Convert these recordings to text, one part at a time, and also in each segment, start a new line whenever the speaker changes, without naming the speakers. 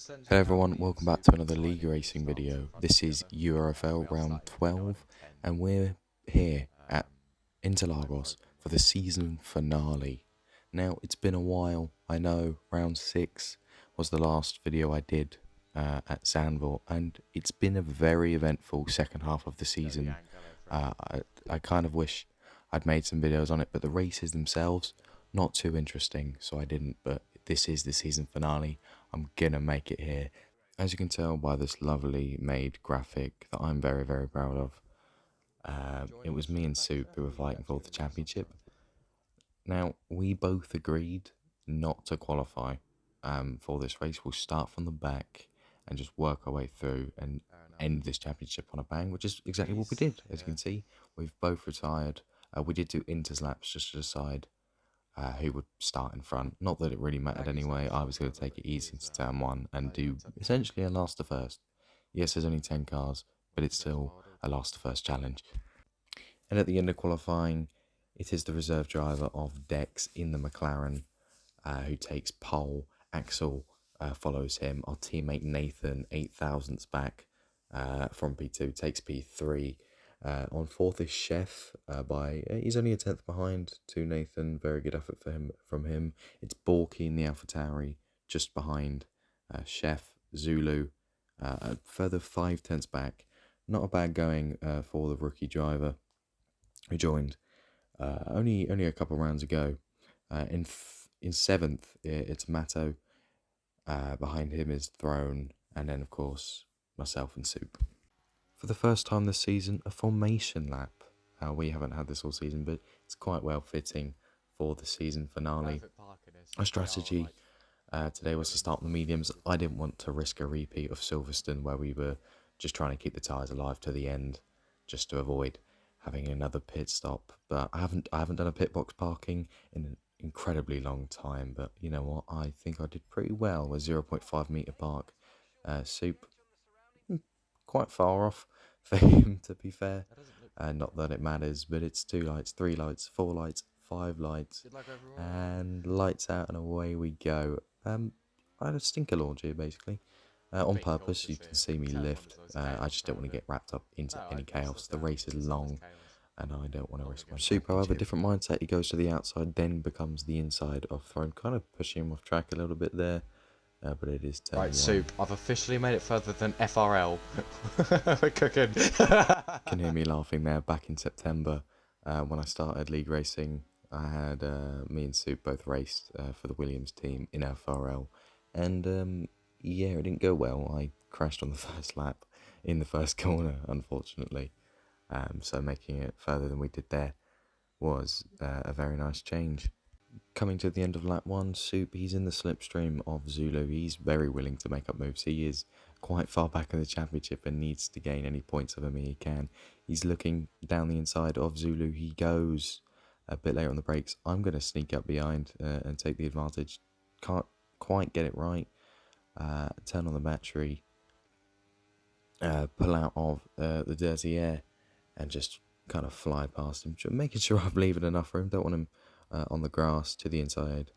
Hello everyone, welcome back to another league racing video. This is URFL round 12 and we're here at Interlagos for the season finale. Now it's been a while, I know round 6 was the last video I did at Zandvoort, and it's been a very eventful second half of the season. I kind of wish I'd made some videos on it, but the races themselves, not too interesting, so I didn't, but this is the season finale. I'm gonna make it here. As you can tell by this lovely made graphic that I'm very, very proud of, it was me and Soup who were fighting for the championship. Now, we both agreed not to qualify for this race. We'll start from the back and just work our way through and end this championship on a bang, which is exactly what we did. As you can see, we've both retired. We did do inters laps just to decide who would start in front. Not that it really mattered anyway. I was going to take it easy into turn 1 and do essentially a last to first. Yes, there's only 10 cars, but it's still a last to first challenge. And at the end of qualifying, it is the reserve driver of Dex in the McLaren who takes pole. Axel follows him. Our teammate Nathan, 8 thousandths back from P2, takes P3. On 4th is Chef he's only a 10th behind to Nathan. Very good effort from him. It's Borky in the AlphaTauri just behind Chef. Zulu a further 5 tenths back. Not a bad going for the rookie driver who joined only a couple of rounds ago. In 7th it's Matto. Behind him is Throne, and then of course myself and Soup. For the first time this season, a formation lap. We haven't had this all season, but it's quite well fitting for the season finale. Our strategy today was to start on the mediums. I didn't want to risk a repeat of Silverstone, where we were just trying to keep the tyres alive to the end, just to avoid having another pit stop. But I haven't done a pit box parking in an incredibly long time. But you know what? I think I did pretty well with 0.5 meter park. Soup quite far off for him, to be fair. Not that it matters, but it's 2 lights, 3 lights, 4 lights, 5 lights, and lights out, and away we go. I had a stinker launch here, basically, on purpose. You can see me lift. I just don't want to get wrapped up into any chaos. The race is long, and I don't want to risk my Soup, however, different mindset. He goes to the outside, then becomes the inside of Throne, kind of pushing him off track a little bit there. But it is turn
right, Soup, I've officially made it further than FRL. We're cooking.
Can hear me laughing there. Back in September, when I started league racing, I had me and Soup both raced for the Williams team in FRL, and yeah, it didn't go well. I crashed on the first lap in the first corner, unfortunately. So making it further than we did there was a very nice change. Coming to the end of lap 1, Soup, he's in the slipstream of Zulu. He's very willing to make up moves. He is quite far back in the championship and needs to gain any points over me he can. He's looking down the inside of Zulu. He goes a bit later on the brakes. I'm going to sneak up behind and take the advantage. Can't quite get it right. Turn on the battery. Pull out of the dirty air and just kind of fly past him. Making sure I'm leaving enough room. Don't want him on the grass to the inside.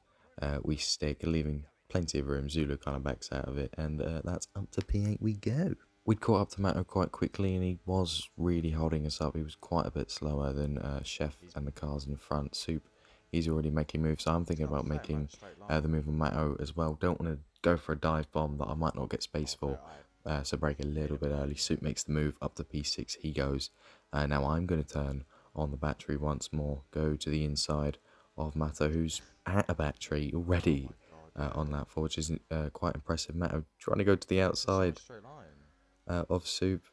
We stick, leaving plenty of room. Zulu kind of backs out of it, and that's up to P8 we go. We'd caught up to Matto quite quickly, and he was really holding us up. He was quite a bit slower than Chef and the cars in front. Soup, he's already making moves, so I'm thinking about making the move on Matto as well. Don't want to go for a dive bomb that I might not get space for, so break a little bit early. Soup makes the move up to P6, he goes. Now I'm going to turn on the battery once more, go to the inside of Matto, who's at a battery already on lap 4, which is quite impressive. Matto trying to go to the outside of Soup,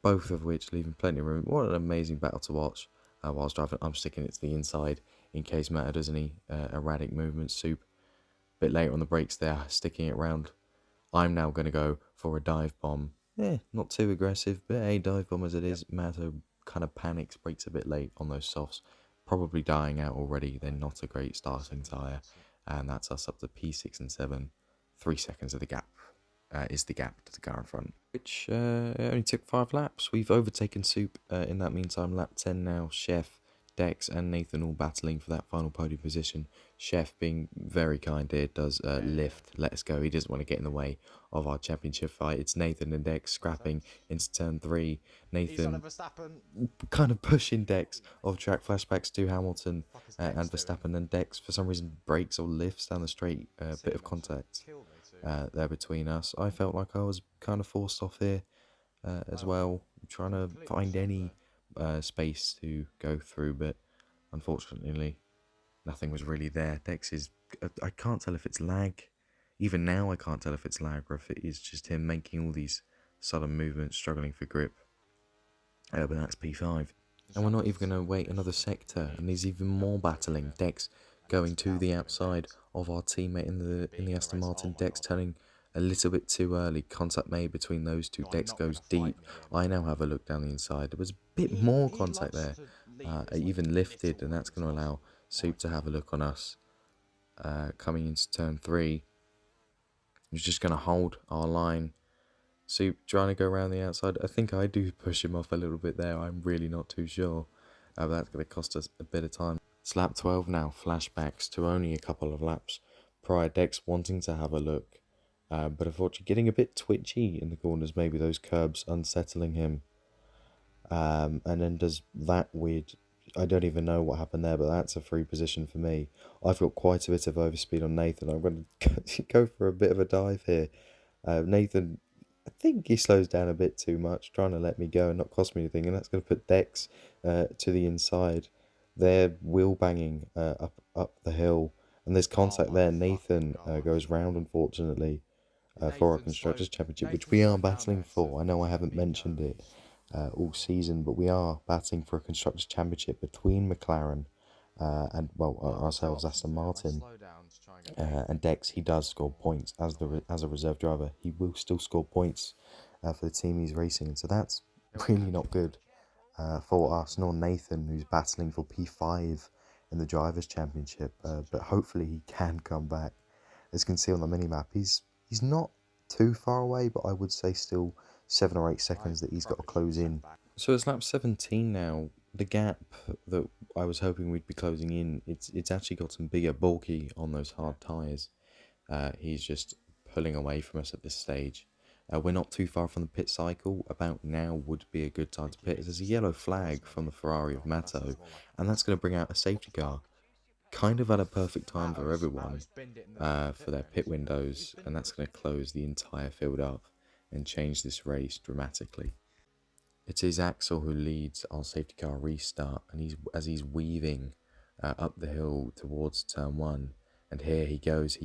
both of which leaving plenty of room. What an amazing battle to watch whilst driving. I'm sticking it to the inside in case Matto does any erratic movements. Soup, a bit later on the brakes there, sticking it round. I'm now going to go for a dive bomb. Not too aggressive, but a dive bomb as it is. Matto kind of panics, brakes a bit late on those softs. Probably dying out already. They're not a great starting tyre, and that's us up to P6 and 7. 3 seconds of the gap is the gap to the car in front, which only took 5 laps. We've overtaken Soup in that meantime. Lap 10 now. Chef, Dex and Nathan all battling for that final podium position. Chef being very kind here, does lift, let us go. He doesn't want to get in the way of our championship fight. It's Nathan and Dex scrapping into turn 3. Nathan kind of pushing Dex off track, flashbacks to Hamilton and Verstappen, and Dex for some reason breaks or lifts down the straight. Bit of contact there between us. I felt like I was kind of forced off here as well, trying to find any space to go through, but unfortunately nothing was really there. Dex is, I can't tell if it's lag. Even now I can't tell if it's lag or if it is just him making all these sudden movements, struggling for grip. But that's P5. And we're not even going to wait another sector, and there's even more battling. Dex going to the outside of our teammate in the Aston Martin. Dex turning a little bit too early. Contact made between those two. Dex goes deep. I now have a look down the inside. There was a bit more contact there. Even lifted, and that's going to allow Soup to have a look on us. Coming into turn 3. He's just going to hold our line. Soup trying to go around the outside. I think I do push him off a little bit there. I'm really not too sure. But that's going to cost us a bit of time. It's lap 12 now. Flashbacks to only a couple of laps prior. Dex wanting to have a look. But unfortunately getting a bit twitchy in the corners. Maybe those curbs unsettling him. And then does that weird... I don't even know what happened there, but that's a free position for me. I've got quite a bit of overspeed on Nathan. I'm going to go for a bit of a dive here. Nathan... I think he slows down a bit too much, trying to let me go and not cost me anything, and that's going to put Dex to the inside. They're wheel banging up the hill, and there's contact there. Nathan goes round, unfortunately, for our Constructors' Championship, which we are battling for. I know I haven't mentioned it all season, but we are battling for a Constructors' Championship between McLaren and, well, ourselves, Aston Martin. And Dex, he does score points as a reserve driver. He will still score points for the team he's racing, and so that's really not good for us, nor Nathan, who's battling for P5 in the Drivers' Championship. But hopefully he can come back. As you can see on the minimap, he's not too far away, but I would say still 7 or 8 seconds that he's got to close in. So it's lap 17 now. The gap that I was hoping we'd be closing in, it's actually got some bigger, bulky on those hard tyres. He's just pulling away from us at this stage. We're not too far from the pit cycle. About now would be a good time to pit. There's a yellow flag from the Ferrari of Matto, and that's going to bring out a safety car. Kind of at a perfect time for everyone for their pit windows, and that's going to close the entire field up and change this race dramatically. It is Axel who leads our safety car restart, and as he's weaving up the hill towards turn 1, and here he goes.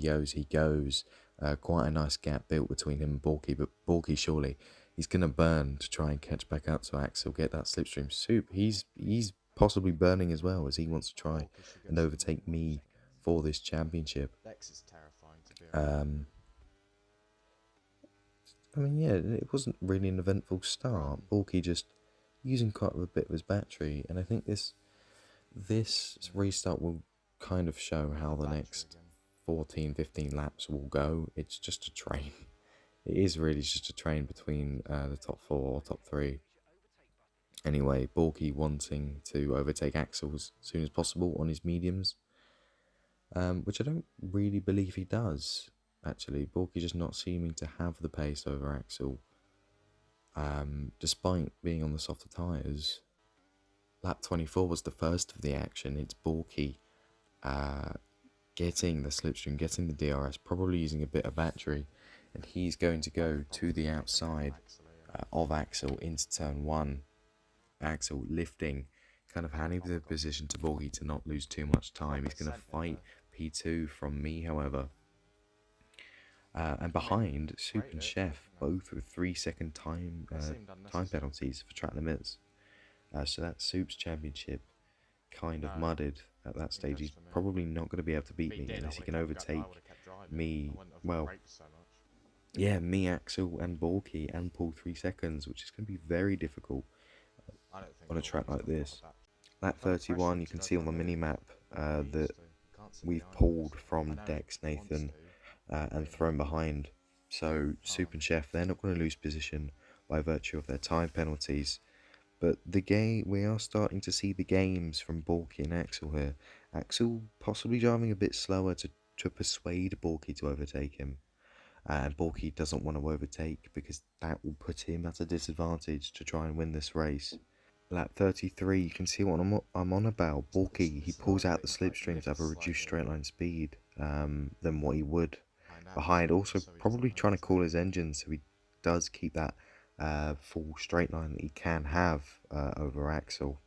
Quite a nice gap built between him and Borky, but Borky surely he's going to burn to try and catch back up to Axel, get that slipstream. Soup, he's possibly burning as well, as he wants to try and overtake me for this championship. I mean, yeah, it wasn't really an eventful start. Borky just using quite a bit of his battery, and I think this restart will kind of show how the next 14, 15 laps will go. It's just a train. It is really just a train between the top 4 or top 3. Anyway, Borky wanting to overtake Axel as soon as possible on his mediums, which I don't really believe he does. Actually, Borky just not seeming to have the pace over Axel, despite being on the softer tyres. Lap 24 was the first of the action. It's Borky getting the slipstream, getting the DRS, probably using a bit of battery, and he's going to go to the outside of Axel into turn 1. Axel lifting, kind of handing the position to Borky to not lose too much time. He's going to fight P2 from me, however. And behind, Soup and Chef, both with 3-second time penalties for track limits. So that Soup's championship kind of mudded at that stage. He's probably not going to be able to beat me unless he can overtake me. Well, yeah, me, Axel, and Borky, and pull 3 seconds, which is going to be very difficult on a track like this. Lap 31, you can see on the mini-map that we've pulled from Dex, Nathan, and thrown behind. So Soup and Chef, they're not going to lose position by virtue of their time penalties, But we are starting to see the games from Borky and Axel here. Axel possibly driving a bit slower to persuade Borky to overtake him. And Borky doesn't want to overtake because that will put him at a disadvantage to try and win this race. Lap 33, you can see what I'm on about. Borky, he pulls out the slipstream to have a reduced straight line speed than what he would behind. Also, probably trying to cool his engine so he does keep that full straight line that he can have over Axel.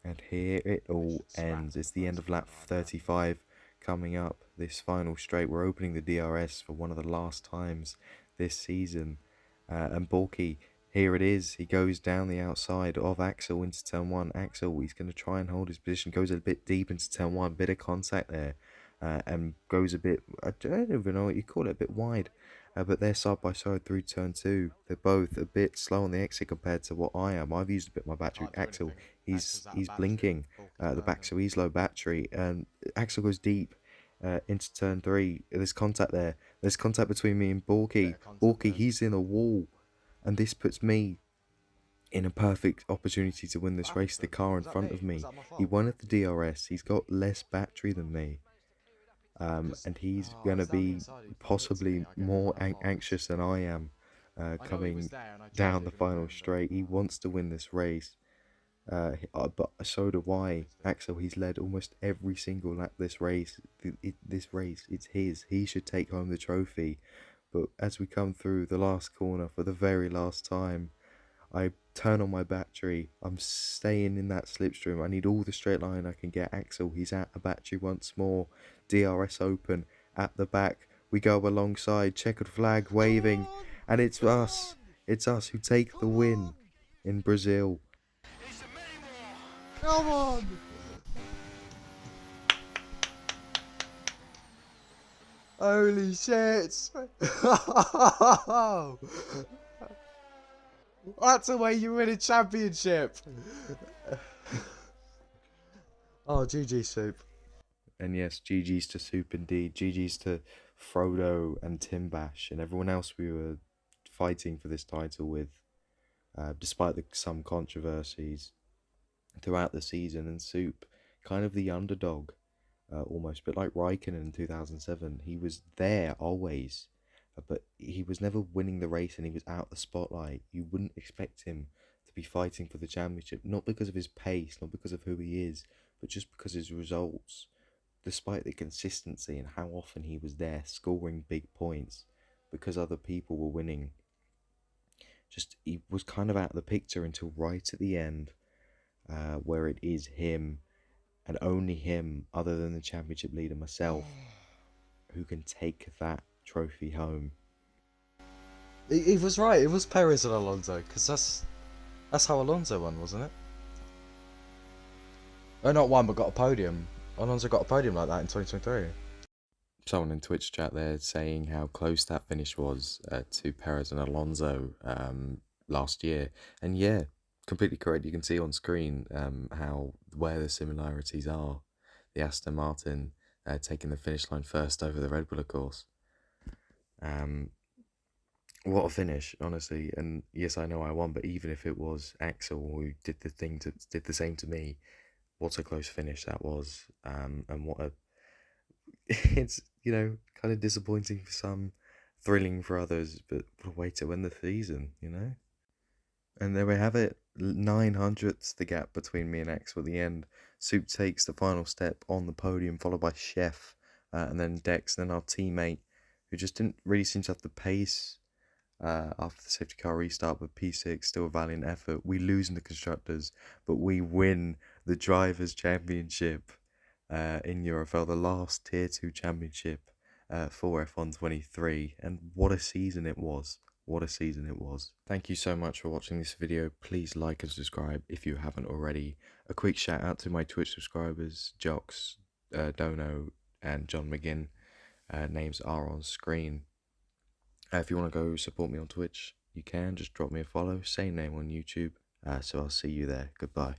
And here it all ends. It's the end of lap 35 coming up. This final straight, we're opening the DRS for one of the last times this season. And Borky, here it is. He goes down the outside of Axel into turn 1. Axel, he's going to try and hold his position. Goes a bit deep into turn 1. Bit of contact there. And goes a bit, I don't even know what you call it, a bit wide. But they're side by side through turn 2. They're both a bit slow on the exit compared to what I am. I've used a bit of my battery. Axel, he's blinking at the back, so he's low battery. And Axel goes deep into turn 3. There's contact there. There's contact between me and Borky. Borky, he's in a wall. And this puts me in a perfect opportunity to win this race. The car in front of me, he won at the DRS. He's got less battery than me. And he's going to be possibly more anxious than I am coming down the final straight. He wants to win this race, but so do I. Axel, he's led almost every single lap this race. It's his. He should take home the trophy. But as we come through the last corner for the very last time, I turn on my battery. I'm staying in that slipstream. I need all the straight line I can get. Axel, he's at a battery once more. DRS open at the back. We go alongside, checkered flag waving, and it's us. It's us who take the win in Brazil.
Come on! Holy shit! That's the way you win a championship! Oh, GG Soup.
And yes, GG's to Soup indeed. GG's to Frodo and Timbash and everyone else we were fighting for this title with, despite some controversies throughout the season. And Soup, kind of the underdog, almost, a bit like Raikkonen in 2007. He was there always, but he was never winning the race and he was out the spotlight. You wouldn't expect him to be fighting for the championship, not because of his pace, not because of who he is, but just because of his results. Despite the consistency and how often he was there scoring big points because other people were winning. Just, he was kind of out of the picture until right at the end, where it is him and only him, other than the championship leader myself, who can take that trophy home.
He was right, it was Perez and Alonso, because that's how Alonso won, wasn't it? Oh, not won, but got a podium. Alonso got a podium like that in 2023.
Someone in Twitch chat there saying how close that finish was to Perez and Alonso last year. And yeah, completely correct. You can see on screen where the similarities are. The Aston Martin taking the finish line first over the Red Bull, of course. What a finish, honestly. And yes, I know I won, but even if it was Axel who did the same to me, what a close finish that was. And what a it's, kind of disappointing for some, thrilling for others, but what a way to end the season, And there we have it, 900ths the gap between me and Axel at the end. Soup takes the final step on the podium, followed by Chef, and then Dex, and then our teammate, who just didn't really seem to have the pace after the safety car restart, but P6, still a valiant effort. We lose in the Constructors, but we win the Drivers' Championship in URFL, the last Tier 2 championship for F1 23, and what a season it was. What a season it was. Thank you so much for watching this video. Please like and subscribe if you haven't already. A quick shout out to my Twitch subscribers, Jox, Dono, and John McGinn. Names are on screen. If you want to go support me on Twitch, you can. Just drop me a follow. Same name on YouTube. So I'll see you there. Goodbye.